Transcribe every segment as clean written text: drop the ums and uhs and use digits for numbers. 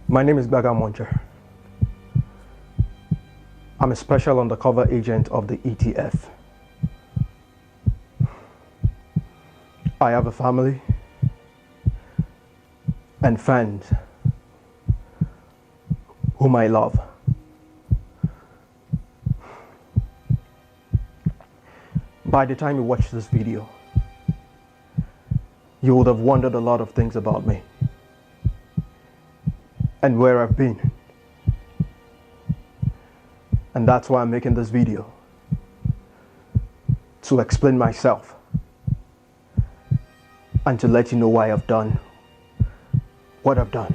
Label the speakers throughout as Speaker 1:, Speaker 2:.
Speaker 1: My name is Baga Mancha. I'm a special undercover agent of the ETF. I have a family and friends whom I love. By the time you watch this video, you would have wondered a lot of things about me and where I've been. And that's why I'm making this video, to explain myself and to let you know why I've done what I've done.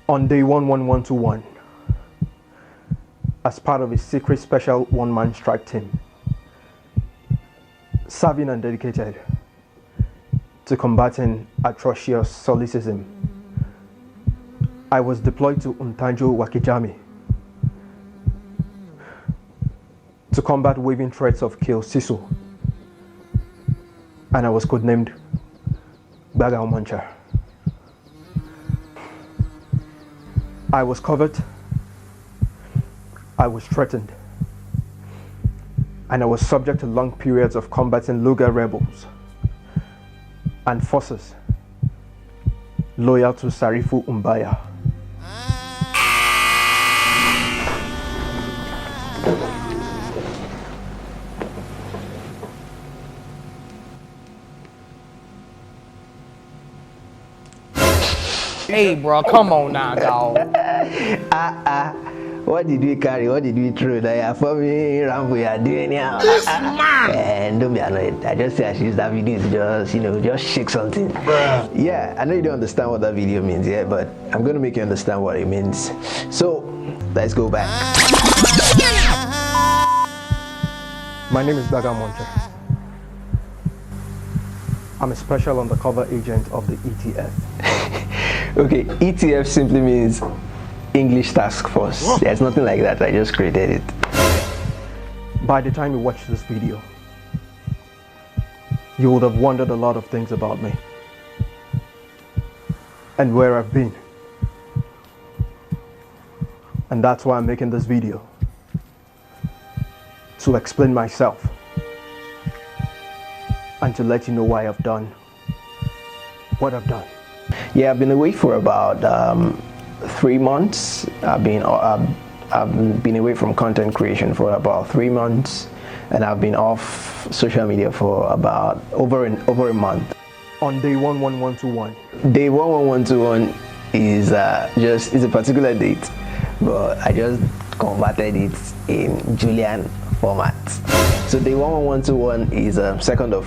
Speaker 1: On day 11121, as part of a secret special one-man strike team, serving and dedicated to combating atrocious solecism, I was deployed to Untanjo Wakijami to combat waving threats of kill Sisu, and I was codenamed Baga Mancha. I was covered, I was threatened, and I was subject to long periods of combating Luga rebels and forces loyal to Sarifu Umbaya.
Speaker 2: Hey, bro, come on now, dog.
Speaker 3: What did we carry? What did we throw? That for me, Rambo, you are doing now.
Speaker 2: This man!
Speaker 3: And don't be annoyed. I just say I should use that video to just shake something.
Speaker 2: Bruh.
Speaker 3: Yeah, I know you don't understand what that video means, yeah, but I'm going to make you understand what it means. So, let's go back.
Speaker 1: My name is Baga Mancha. I'm a special undercover agent of the ETF.
Speaker 3: Okay, ETF simply means English Task Force. There's nothing like that. I just created it.
Speaker 1: By the time you watch this video, you would have wondered a lot of things about me and where I've been. And that's why I'm making this video, to explain myself and to let you know why I've done what I've done.
Speaker 3: Yeah, I've been away for about 3 months. I've been away from content creation for about 3 months, and I've been off social media for about over a month.
Speaker 1: On day 11121,
Speaker 3: Day 11121 is is a particular date, but I just converted it in Julian format. So day 11121 is 2nd of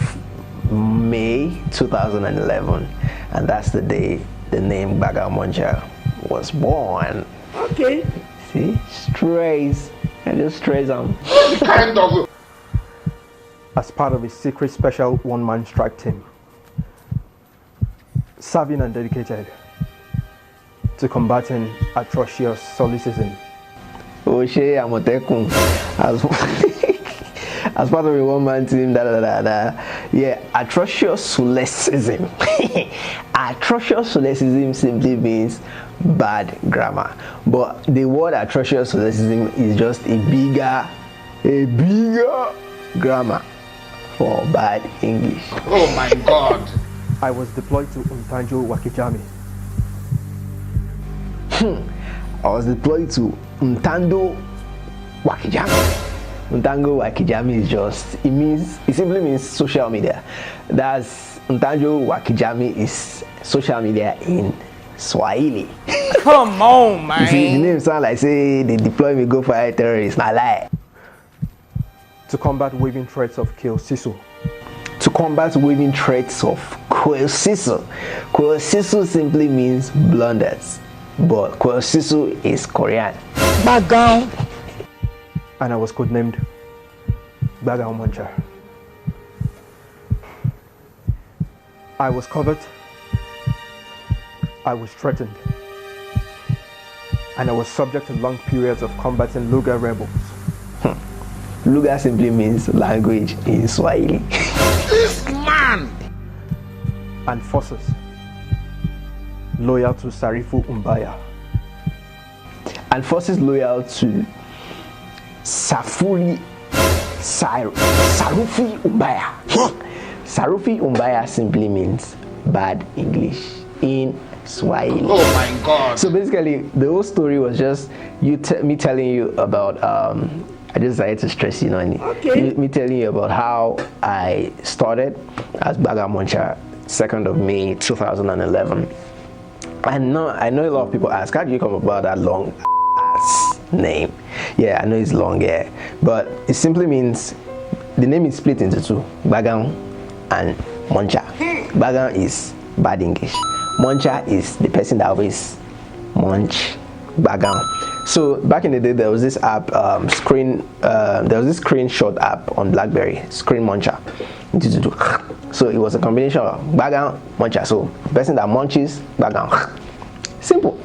Speaker 3: May 2011, and that's the day the name Baga Mancha was born.
Speaker 2: Okay.
Speaker 3: See, strays. I just strays them.
Speaker 2: Kind of.
Speaker 1: as part of a secret special one-man strike team, serving and dedicated to combating atrocious solecism.
Speaker 3: Oshe Amotekun as part of a one-man team, yeah, atrocious solecism. Atrocious solecism simply means bad grammar, but the word atrocious solecism is just a bigger grammar for bad English.
Speaker 2: Oh my God.
Speaker 1: I was deployed to Untanjo Wakijami.
Speaker 3: I was deployed to Untando Wakijami. Untango Wakijami is it simply means social media. That's Untanjo Wakijami is social media in Swahili.
Speaker 2: Come on, man.
Speaker 3: You see, the name sound like say they deploy me go fight terrorists. Not lie.
Speaker 1: To combat waving threats of kill Sisu.
Speaker 3: To combat waving threats of Sisu. Sisu simply means blunders, but Sisu is Korean.
Speaker 2: Baga.
Speaker 1: And I was codenamed Baga Mancha. I was covered, I was threatened, and I was subject to long periods of combating Luga rebels.
Speaker 3: Luga simply means language in Swahili.
Speaker 2: This man!
Speaker 1: And forces loyal to Sarifu Umbaya.
Speaker 3: And forces loyal to Sarufi Umbaya. Sarufi Umbaya simply means bad English in Swahili.
Speaker 2: Oh my God.
Speaker 3: So basically, the whole story was just me telling you about. I just decided to stress you on it.
Speaker 2: Okay.
Speaker 3: Me telling you about how I started as Baga Mancha, 2nd of May 2011. I know a lot of people ask, how do you come about that long ass name? Yeah, I know it's long, yeah, but it simply means the name is split into two: Baga and Mancha. Baga is bad English. Mancha is the person that always munch Baga. So back in the day, there was this app, there was this screenshot app on BlackBerry, Screen Muncher. So it was a combination of Baga, Mancha. So person that munches Baga. Simple.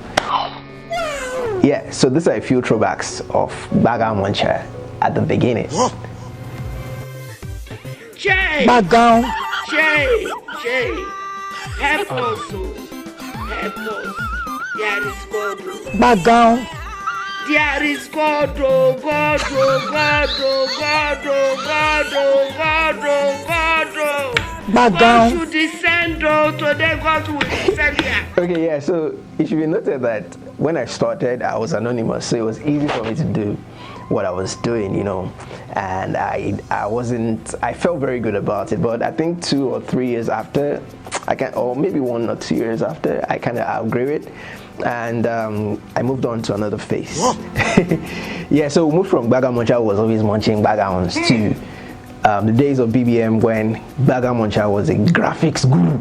Speaker 3: Yeah. So these are a few throwbacks of Baga Mancha at the beginning.
Speaker 2: Jay!
Speaker 4: Baga.
Speaker 2: Jay! Help us, oh. Help us. There is God, oh.
Speaker 4: Baga.
Speaker 2: There is God, oh, God, oh, God, oh, God, oh, God, oh, God, oh, God, oh.
Speaker 4: Baga.
Speaker 2: God should descend, oh, today God will descend here.
Speaker 3: Okay, yeah, so it should be noted that when I started, I was anonymous, so it was easy for me to do what I was doing, you know, and I felt very good about it. But I think 2 or 3 years after, or maybe 1 or 2 years after, I kind of outgrew it, and I moved on to another phase. Yeah, so we moved from Baga Mancha was always munching Bagons to the days of BBM when Baga Mancha was a graphics guru.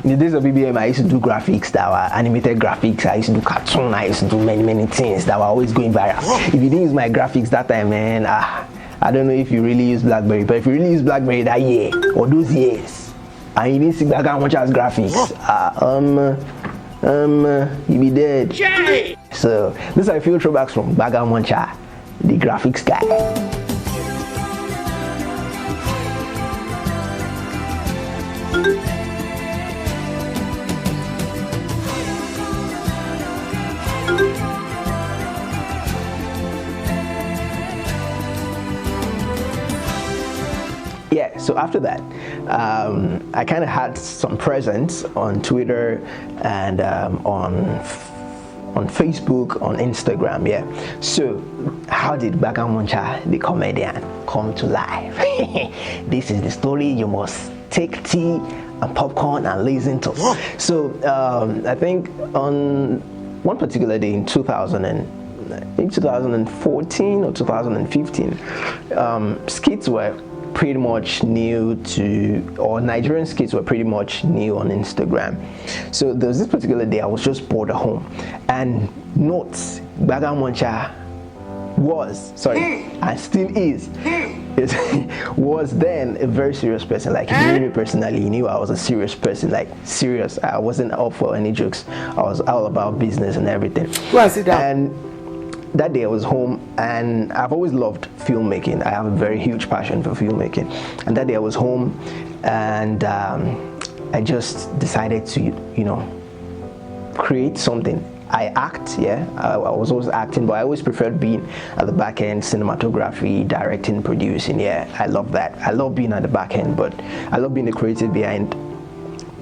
Speaker 3: In the days of BBM, I used to do graphics that were animated graphics. I used to do cartoon. I used to do many things that were always going viral. If you didn't use my graphics that time, man, I don't know if you really used BlackBerry, but if you really used BlackBerry that year or those years, and you didn't see Baga Mancha's graphics, you be dead.
Speaker 2: Jay!
Speaker 3: So these are a few throwbacks from Baga Mancha, the graphics guy. Yeah, so after that, I kind of had some presence on Twitter and on Facebook, on Instagram, yeah. So how did Baga Mancha, the comedian, come to life? This is the story you must take tea and popcorn and listen to. So I think on one particular day in 2014 or 2015, skits were pretty much new or Nigerian skits were pretty much new on Instagram. So there was this particular day I was just bored at home, and notes Baga Mancha and still is, was then a very serious person. Like, if you knew me personally, you knew I was a serious person, like serious. I wasn't up for any jokes. I was all about business and everything.
Speaker 4: Go sit down.
Speaker 3: And that day I was home, and I've always loved filmmaking. I have a very huge passion for filmmaking. And that day I was home, and I just decided to, create something. I act, yeah. I was always acting, but I always preferred being at the back end, cinematography, directing, producing. Yeah, I love that. I love being at the back end, but I love being the creative behind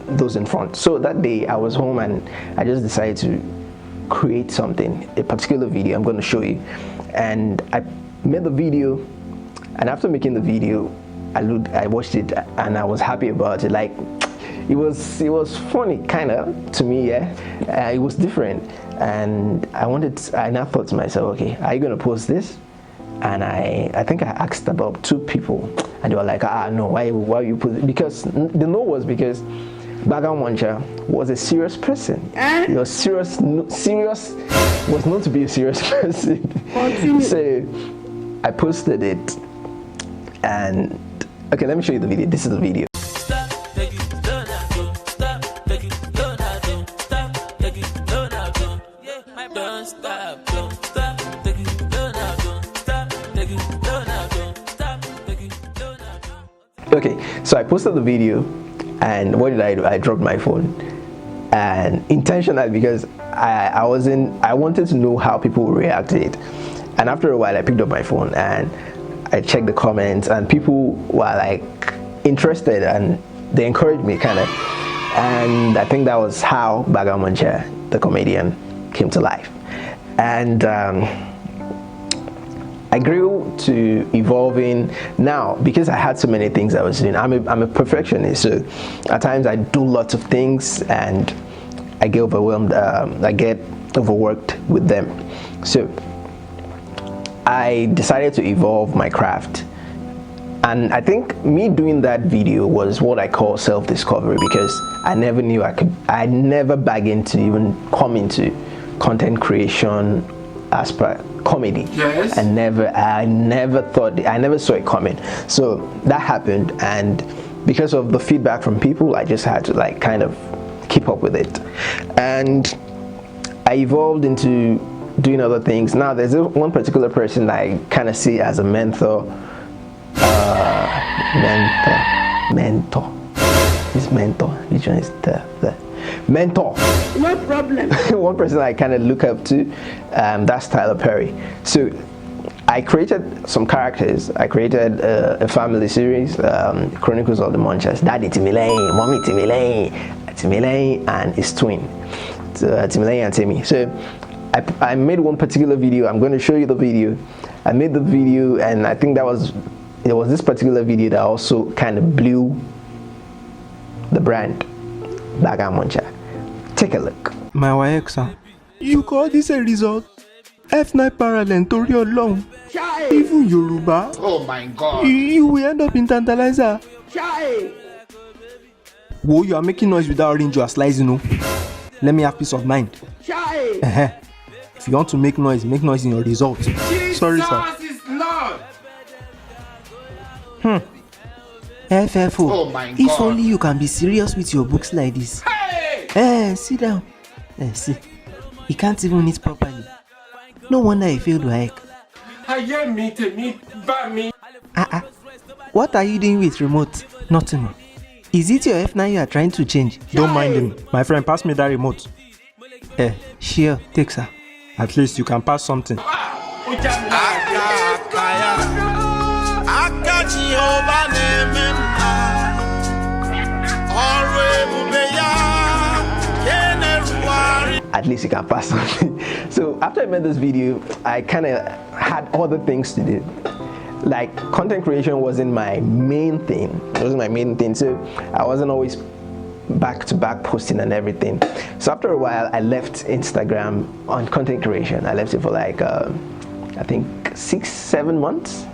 Speaker 3: those in front. So that day I was home, and I just decided to create something, a particular video I'm going to show you. And I made the video, and after making the video, I watched it, and I was happy about it. Like, it was funny, kind of, to me, yeah. It was different, and I now thought to myself, okay, are you going to post this? And I think I asked about 2 people, and they were like, no, why you put it? Because the no was because Baga Mancha was a serious person. He was serious was known to be a serious person. So I posted it, and okay, let me show you the video. This is the video. Okay, so I posted the video, and what did I do? I dropped my phone, and intentionally because I wanted to know how people would react to it. And after a while, I picked up my phone and I checked the comments, and people were like interested and they encouraged me kind of. And I think that was how Baga Mancha, the comedian, came to life. And I grew to evolving now because I had so many things I was doing. I'm a perfectionist, so at times I do lots of things and I get overwhelmed. I get overworked with them. So I decided to evolve my craft. And I think me doing that video was what I call self-discovery, because I never knew I never bargained to even come into content creation as per comedy.
Speaker 2: Yes.
Speaker 3: I never saw it coming. So that happened, and because of the feedback from people, I just had to like kind of keep up with it. And I evolved into doing other things. Now there's one particular person I kind of see as a mentor. His mentor. Which one is the mentor?
Speaker 2: No problem.
Speaker 3: One person I kind of look up to, that's Tyler Perry. So I created some characters. I created a family series, Chronicles of the Manchas. Daddy Timitainer, Mommy Timitainer, and his twin, Timitainer and Timmy. So I made one particular video. I'm going to show you the video. I made the video, and I think it was this particular video that also kind of blew the brand Baga Mancha. Take a look.
Speaker 1: My Wayexa, you call this a result? F9 parallel to your long. Even Yoruba.
Speaker 2: Oh my God.
Speaker 1: You will end up in Tantalizer. Whoa, you are making noise without orange, you are slicing. No. Let me have peace of mind. If you want to make noise in your results. Sorry, sir.
Speaker 2: Jesus is Lord.
Speaker 4: FFO,
Speaker 2: Oh my God.
Speaker 4: if only you can be serious with your books like this.
Speaker 2: Hey!
Speaker 4: Sit down. See, he can't even eat properly. No wonder he failed WAEC. What are you doing with remote? Nothing. Is it your F9 you are trying to change?
Speaker 1: Don't mind him. My friend, pass me that remote.
Speaker 4: Sure, take sir.
Speaker 1: At least you can pass something.
Speaker 3: At least you can pass something. So after I made this video, I kind of had other things to do. Like content creation wasn't my main thing. It wasn't my main thing. So I wasn't always back-to-back posting and everything. So after a while, I left Instagram on content creation. I left it for like, I think 6-7 months.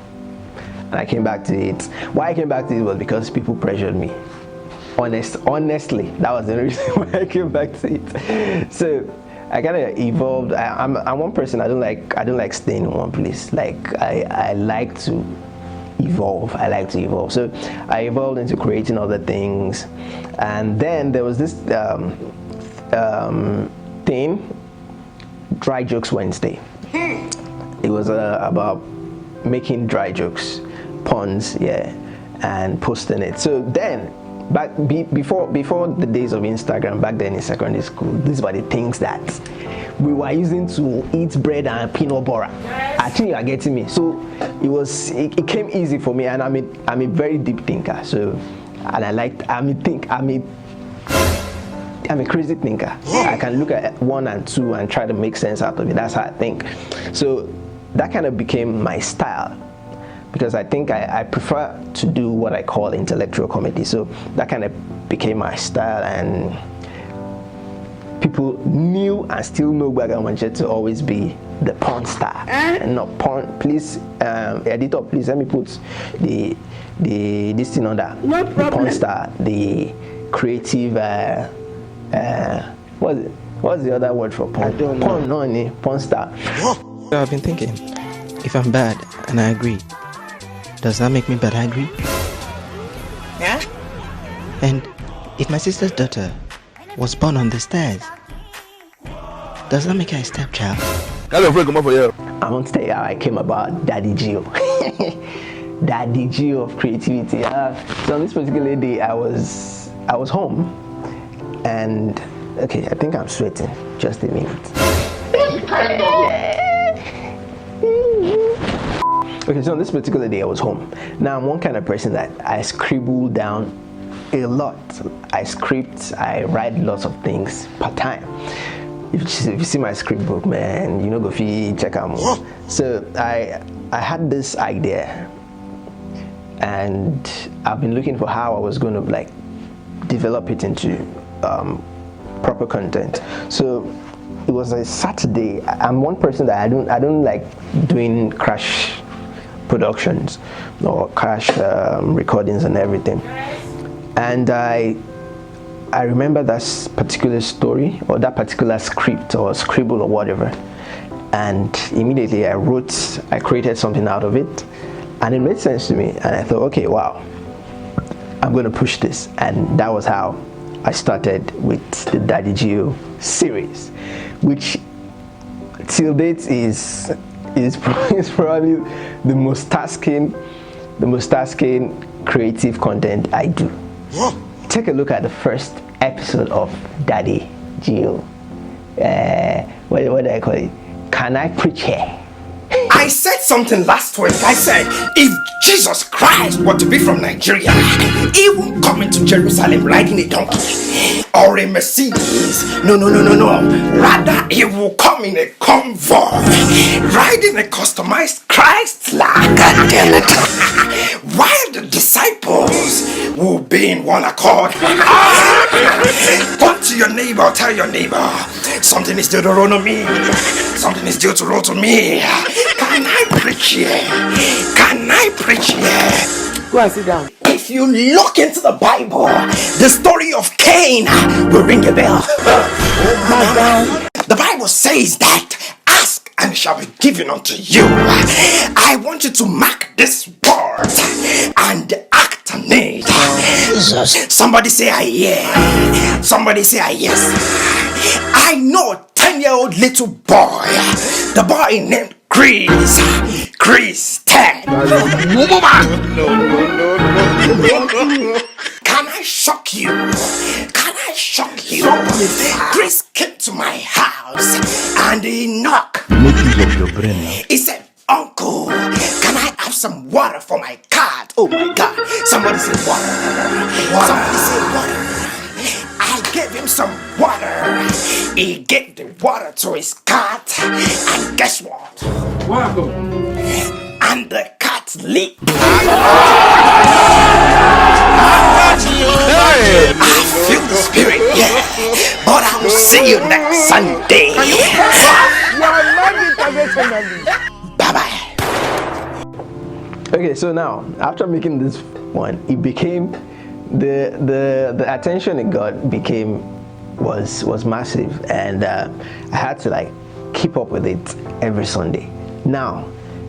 Speaker 3: And I came back to it. Why I came back to it was because people pressured me. Honestly, that was the reason why I came back to it. So I kind of evolved. I'm one person. I don't like staying in one place. Like I like to evolve. So I evolved into creating other things, and then there was this thing, Dry Jokes Wednesday. It was about making dry jokes, puns, and posting it. So then, before the days of Instagram, back then in secondary school, these were the things that we were using to eat bread and peanut butter. I think you are getting me. So it came easy for me, and I'm a very deep thinker. So, and I'm a crazy thinker. I can look at 1 and 2 and try to make sense out of it. That's how I think. So that kind of became my style, because I think I prefer to do what I call intellectual comedy. So that kind of became my style, and people knew and still know Baga Mancha to always be the porn star. And not porn. Please, editor, please let me put this thing on that.
Speaker 2: No problem.
Speaker 3: The porn star, the creative. What's the other word for porn?
Speaker 4: I don't know.
Speaker 3: Porn star.
Speaker 4: I've been thinking, if I'm bad and I agree, does that make me bad angry?
Speaker 2: Yeah?
Speaker 4: And if my sister's daughter was born on the stairs, does that make her a stepchild?
Speaker 3: I won't tell you how I came about Daddy Gio. Daddy Gio of creativity. So on this particular day, I was home, and Okay, I think I'm sweating. Just a minute. Okay, so on this particular day I was home. Now I'm one kind of person that I scribble down a lot. I script, I write lots of things per time. If you see my script book, man, you know, go check out more. So I had this idea, and I've been looking for how I was going to like develop it into proper content. So it was a Saturday. I'm one person that I don't like doing crash productions or crash recordings and everything. And I remember that particular story or that particular script or scribble or whatever, and immediately I created something out of it, and it made sense to me, and I thought, okay, wow, I'm going to push this. And that was how I started with the Daddy Geo series, which till date is probably the most tasking creative content I do. Take a look at the first episode of Daddy Geo. What do I call it? Can I preach here?
Speaker 5: I said something last week. I said, if Jesus Christ were to be from Nigeria, he won't come into Jerusalem riding a donkey or a Mercedes. No. Rather, he will come in a convoy, riding a customized Christ-like. God damn it. While the disciples will be in one accord. Talk to your neighbor, tell your neighbor, something is due to roll to me. Something is due to roll to me. Can I preach here? Can I preach here?
Speaker 2: Go and sit down.
Speaker 5: If you look into the Bible, the story of Cain will ring a bell. The Bible says that ask and it shall be given unto you. I want you to mark this word and act on it. Somebody say I hear. Somebody say I yes. I know a 10-year-old little boy. The boy named Chris 10. No. Can I shock you? Can I shock you? Chris came to my house and he knocked. He said, Uncle, can I have some water for my cat? Oh my God. Somebody said water. Somebody said water. I gave him some water. He gave the water to his cat. And guess what?
Speaker 2: What happened?
Speaker 5: And the cat leaped. I feel the spirit, yeah. But I will see you next Sunday. Bye-bye.
Speaker 3: Okay, so now after making this one, it became the attention it got was massive, and I had to like keep up with it every Sunday. Now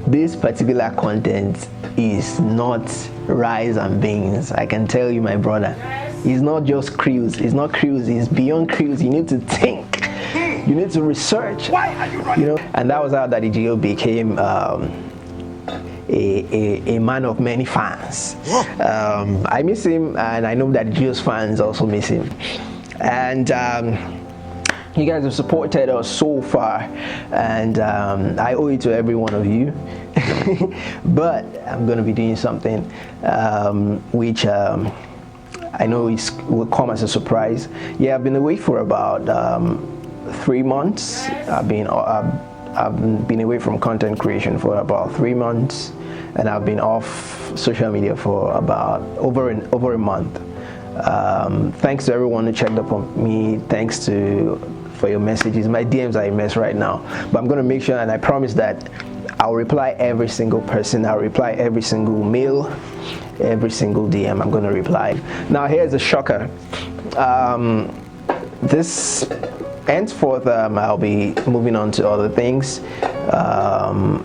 Speaker 3: this particular content is not rice and beans. I can tell you, my brother, it's not just cruise. It's not cruise. It's beyond cruise. You need to think. You need to research.
Speaker 5: Why are you running?
Speaker 3: You know, and that was how Daddy Geo became a man of many fans. I miss him, and I know that Geo's fans also miss him. And you guys have supported us so far, and I owe it to every one of you. But I'm going to be doing something which I know will come as a surprise. Yeah, I've been away for about 3 months. I've been away from content creation for about 3 months, and I've been off social media for about over a month. Thanks to everyone who checked up on me. Thanks for your messages. My DMs are a mess right now, but I'm going to make sure, and I promise that I'll reply every single person. I'll reply every single mail, every single DM. I'm going to reply. Now here's a shocker. This henceforth, I'll be moving on to other things,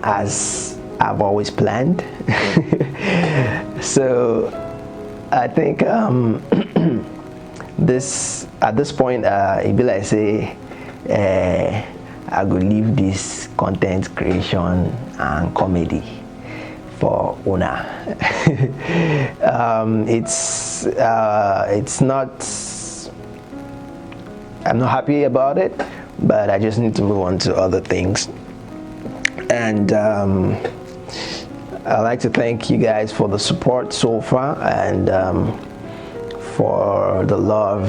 Speaker 3: as I've always planned. So I think at this point, it be like say, I will leave this content creation and comedy for Una. It's not I'm not happy about it, but I just need to move on to other things. And I'd like to thank you guys for the support so far and for the love.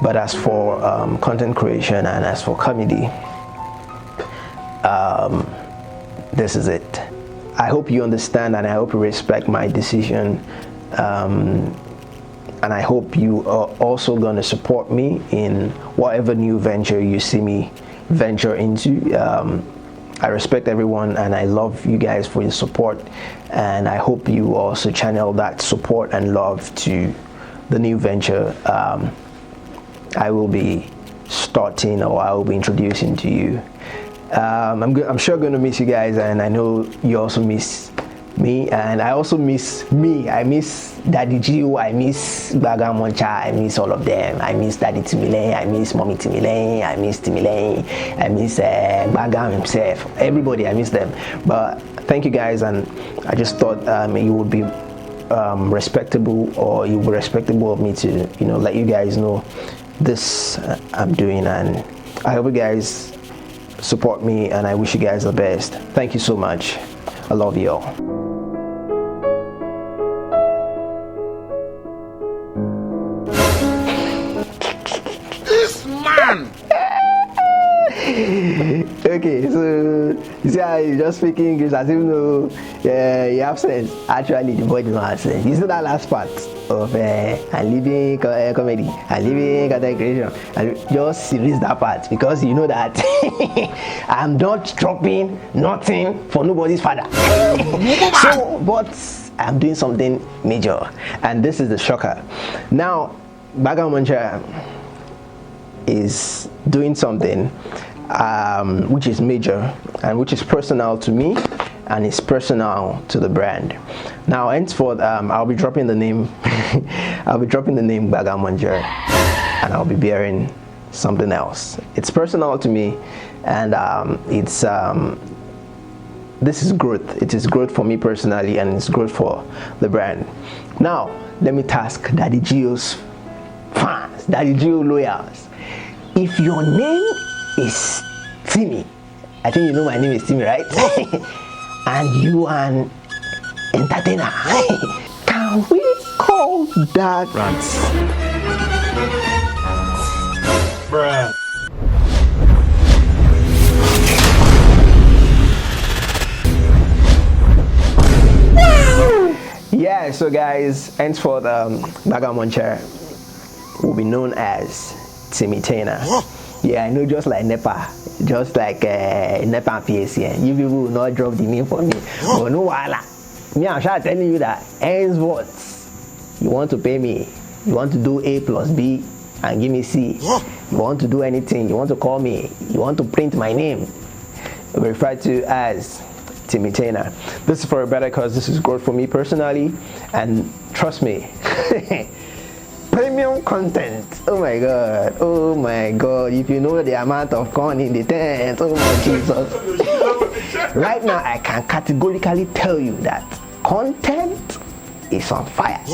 Speaker 3: But as for content creation and as for comedy, this is it. I hope you understand and I hope you respect my decision. And I hope you are also going to support me in whatever new venture you see me venture into. I respect everyone and I love you guys for your support, and I hope you also channel that support and love to the new venture I will be starting, or I will be introducing to you. I'm sure going to miss you guys, and I know you also miss me, and I also miss me. I miss Daddy Gio, I miss Baga, Mancha, I miss all of them. I miss Daddy Timitainer, I miss Mommy Timitainer, I miss Timitainer, I miss Baga himself. Everybody, I miss them. But thank you guys, and I just thought you would be respectable, or you were respectable of me to, you know, let you guys know this I'm doing, and I hope you guys support me, and I wish you guys the best. Thank you so much. I love you all.
Speaker 2: This man!
Speaker 3: Okay, so you see how you just speaking English as if you you have sense. Actually, the boy does not have sense. You see that last part of I'm leaving comedy, I'm leaving content creation. And just erase that part, because you know that I'm not dropping nothing for nobody's father. So, but I'm doing something major, and this is the shocker. Now, Baga Mancha is doing something which is major and which is personal to me, and it's personal to the brand. Now, henceforth, I'll be dropping the name. I'll be dropping the name Baga Mancha, and I'll be bearing something else. It's personal to me, and this is growth. It is growth for me personally, and it's growth for the brand. Now, let me task Daddy Gio's fans, Daddy Gio loyals. If your name is Timmy, I think you know my name is Timmy, right? And you are an entertainer. Can we call that
Speaker 1: Rants. Bruh. Yeah, so guys, henceforth, Baga Mancha will be known as Timitainer. Yeah, I know, just like NEPA, just like NEPA and PSN. You people will not drop the name for me. But no wala. Me, I'm sure telling you that henceforth, you want to pay me, you want to do A plus B and give me C. You want to do anything, you want to call me, you want to print my name, referred to as Timitainer. This is for a better cause. This is growth for me personally, and trust me, premium content. Oh my god, oh my god, if you know the amount of corn in the tent, oh my Jesus. Right now I can categorically tell you that content is on fire.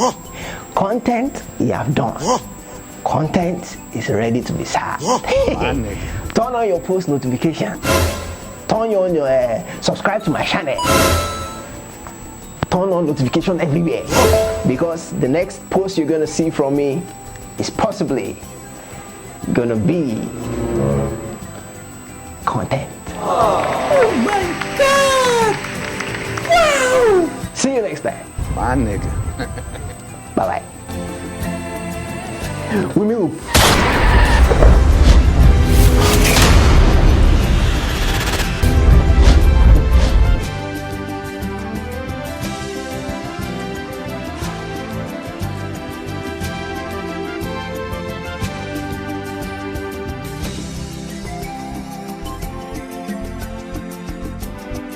Speaker 1: Content you have done. Content is ready to be served. Turn on your post notification. Turn on your subscribe to my channel. Turn on notification everywhere, because the next post you're gonna see from me is possibly gonna be content. Oh my god! Wow! See you next time.
Speaker 2: My nigga.
Speaker 3: Bye bye. We move.